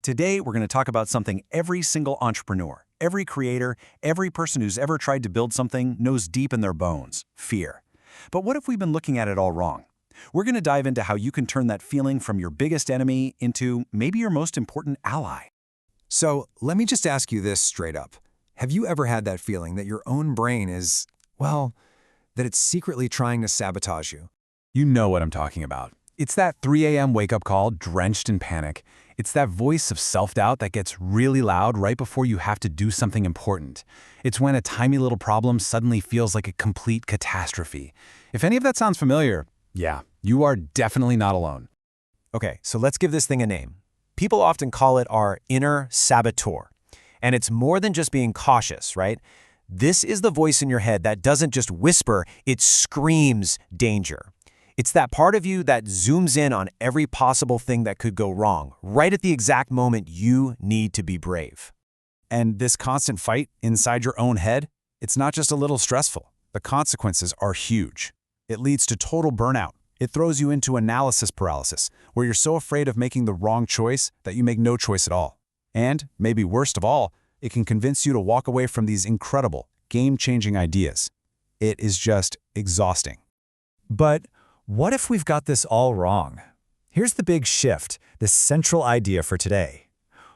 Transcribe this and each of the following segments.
Today, we're going to talk about something every single entrepreneur, every creator, every person who's ever tried to build something knows deep in their bones: fear. But what if we've been looking at it all wrong? We're going to dive into how you can turn that feeling from your biggest enemy into maybe your most important ally. So let me just ask you this straight up. Have you ever had that feeling that your own brain is, well, that it's secretly trying to sabotage you? You know what I'm talking about. It's that 3 a.m. wake-up call drenched in panic. It's that voice of self-doubt that gets really loud right before you have to do something important. It's when a tiny little problem suddenly feels like a complete catastrophe. If any of that sounds familiar, yeah, you are definitely not alone. Okay, so let's give this thing a name. People often call it our inner saboteur. And it's more than just being cautious, right? This is the voice in your head that doesn't just whisper, it screams danger. It's that part of you that zooms in on every possible thing that could go wrong, right at the exact moment you need to be brave. And this constant fight inside your own head, it's not just a little stressful. The consequences are huge. It leads to total burnout. It throws you into analysis paralysis, where you're so afraid of making the wrong choice that you make no choice at all. And, maybe worst of all, it can convince you to walk away from these incredible, game-changing ideas. It is just exhausting. But what if we've got this all wrong? Here's the big shift, the central idea for today.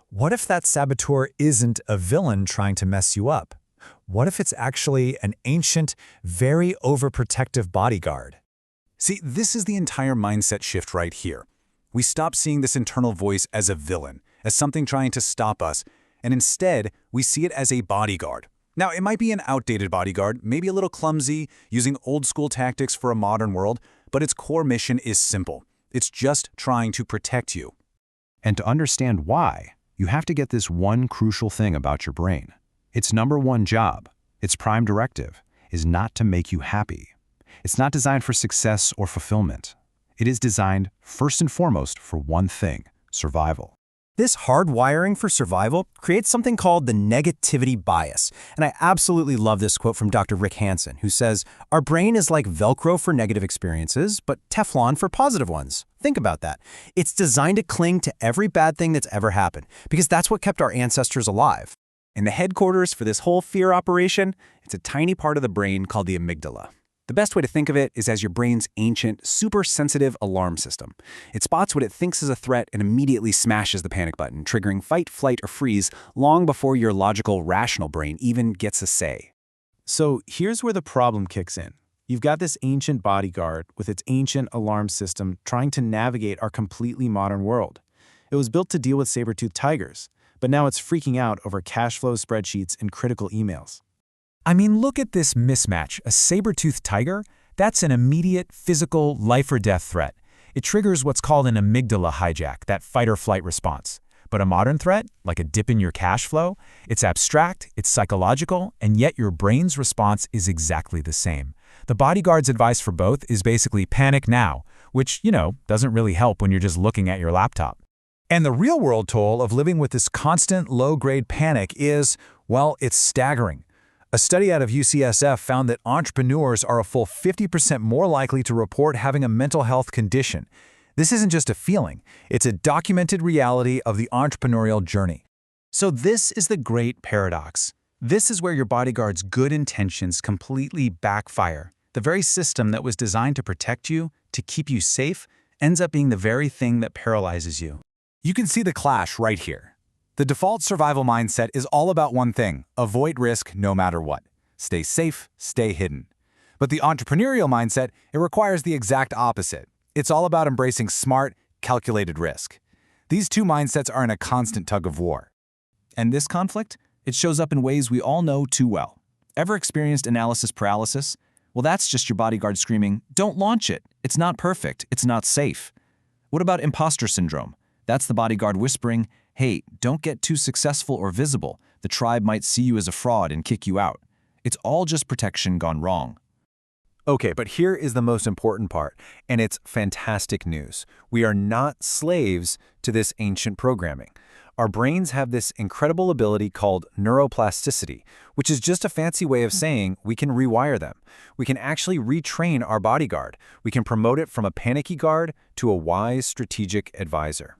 What if that saboteur isn't a villain trying to mess you up? What if it's actually an ancient, very overprotective bodyguard? See, this is the entire mindset shift right here. We stop seeing this internal voice as a villain, as something trying to stop us, and instead, we see it as a bodyguard. Now, it might be an outdated bodyguard, maybe a little clumsy, using old-school tactics for a modern world, but its core mission is simple. It's just trying to protect you. And to understand why, you have to get this one crucial thing about your brain. Its number one job, its prime directive, is not to make you happy. It's not designed for success or fulfillment. It is designed, first and foremost, for one thing: survival. This hardwiring for survival creates something called the negativity bias. And I absolutely love this quote from Dr. Rick Hansen, who says, "Our brain is like Velcro for negative experiences, but Teflon for positive ones." Think about that. It's designed to cling to every bad thing that's ever happened, because that's what kept our ancestors alive. And the headquarters for this whole fear operation, it's a tiny part of the brain called the amygdala. The best way to think of it is as your brain's ancient, super sensitive alarm system. It spots what it thinks is a threat and immediately smashes the panic button, triggering fight, flight, or freeze long before your logical, rational brain even gets a say. So here's where the problem kicks in. You've got this ancient bodyguard with its ancient alarm system trying to navigate our completely modern world. It was built to deal with saber-toothed tigers, but now it's freaking out over cash flow spreadsheets and critical emails. I mean, look at this mismatch. A saber-toothed tiger? That's an immediate, physical, life-or-death threat. It triggers what's called an amygdala hijack, that fight-or-flight response. But a modern threat, like a dip in your cash flow, it's abstract, it's psychological, and yet your brain's response is exactly the same. The bodyguard's advice for both is basically panic now, which, doesn't really help when you're just looking at your laptop. And the real-world toll of living with this constant low-grade panic is, well, it's staggering. A study out of UCSF found that entrepreneurs are a full 50% more likely to report having a mental health condition. This isn't just a feeling, it's a documented reality of the entrepreneurial journey. So this is the great paradox. This is where your bodyguard's good intentions completely backfire. The very system that was designed to protect you, to keep you safe, ends up being the very thing that paralyzes you. You can see the clash right here. The default survival mindset is all about one thing: avoid risk no matter what. Stay safe, stay hidden. But the entrepreneurial mindset, it requires the exact opposite. It's all about embracing smart, calculated risk. These two mindsets are in a constant tug of war. And this conflict, it shows up in ways we all know too well. Ever experienced analysis paralysis? Well, that's just your bodyguard screaming, "Don't launch it. It's not perfect. It's not safe." What about imposter syndrome? That's the bodyguard whispering, "Hey, don't get too successful or visible. The tribe might see you as a fraud and kick you out." It's all just protection gone wrong. Okay, but here is the most important part, and it's fantastic news. We are not slaves to this ancient programming. Our brains have this incredible ability called neuroplasticity, which is just a fancy way of saying we can rewire them. We can actually retrain our bodyguard. We can promote it from a panicky guard to a wise strategic advisor.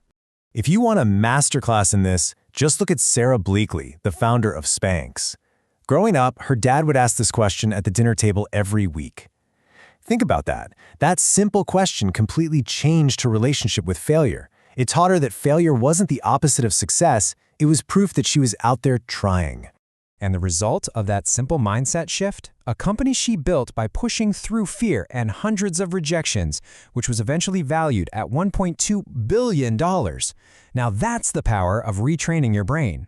If you want a masterclass in this, just look at Sarah Bleakley, the founder of Spanx. Growing up, her dad would ask this question at the dinner table every week. Think about that. That simple question completely changed her relationship with failure. It taught her that failure wasn't the opposite of success, it was proof that she was out there trying. And the result of that simple mindset shift? A company she built by pushing through fear and hundreds of rejections, which was eventually valued at $1.2 billion. Now that's the power of retraining your brain.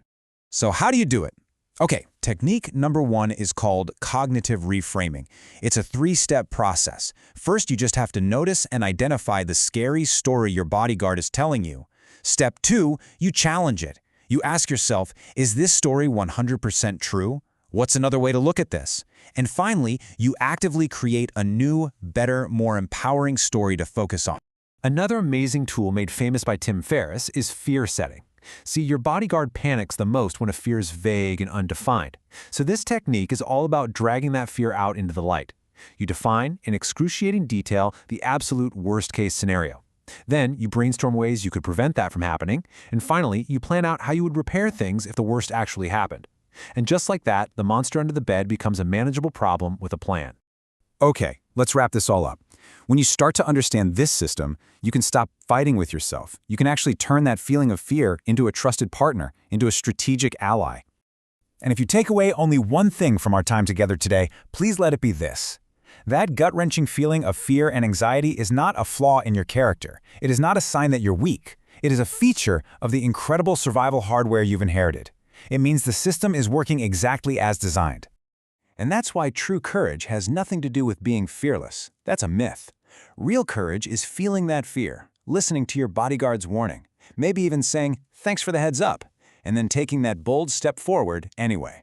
So how do you do it? Okay, technique number 1 is called cognitive reframing. It's a 3-step process. First, you just have to notice and identify the scary story your bodyguard is telling you. Step 2, you challenge it. You ask yourself, is this story 100% true? What's another way to look at this? And finally, you actively create a new, better, more empowering story to focus on. Another amazing tool made famous by Tim Ferriss is fear setting. See, your bodyguard panics the most when a fear is vague and undefined. So this technique is all about dragging that fear out into the light. You define, in excruciating detail, the absolute worst-case scenario. Then, you brainstorm ways you could prevent that from happening. And finally, you plan out how you would repair things if the worst actually happened. And just like that, the monster under the bed becomes a manageable problem with a plan. Okay, let's wrap this all up. When you start to understand this system, you can stop fighting with yourself. You can actually turn that feeling of fear into a trusted partner, into a strategic ally. And if you take away only one thing from our time together today, please let it be this. That gut-wrenching feeling of fear and anxiety is not a flaw in your character. It is not a sign that you're weak. It is a feature of the incredible survival hardware you've inherited. It means the system is working exactly as designed. And that's why true courage has nothing to do with being fearless. That's a myth. Real courage is feeling that fear, listening to your bodyguard's warning, maybe even saying, "Thanks for the heads up," and then taking that bold step forward anyway.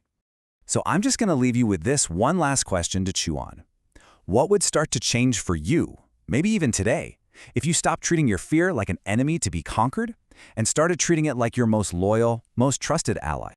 So I'm just going to leave you with this one last question to chew on. What would start to change for you, maybe even today, if you stopped treating your fear like an enemy to be conquered and started treating it like your most loyal, most trusted ally?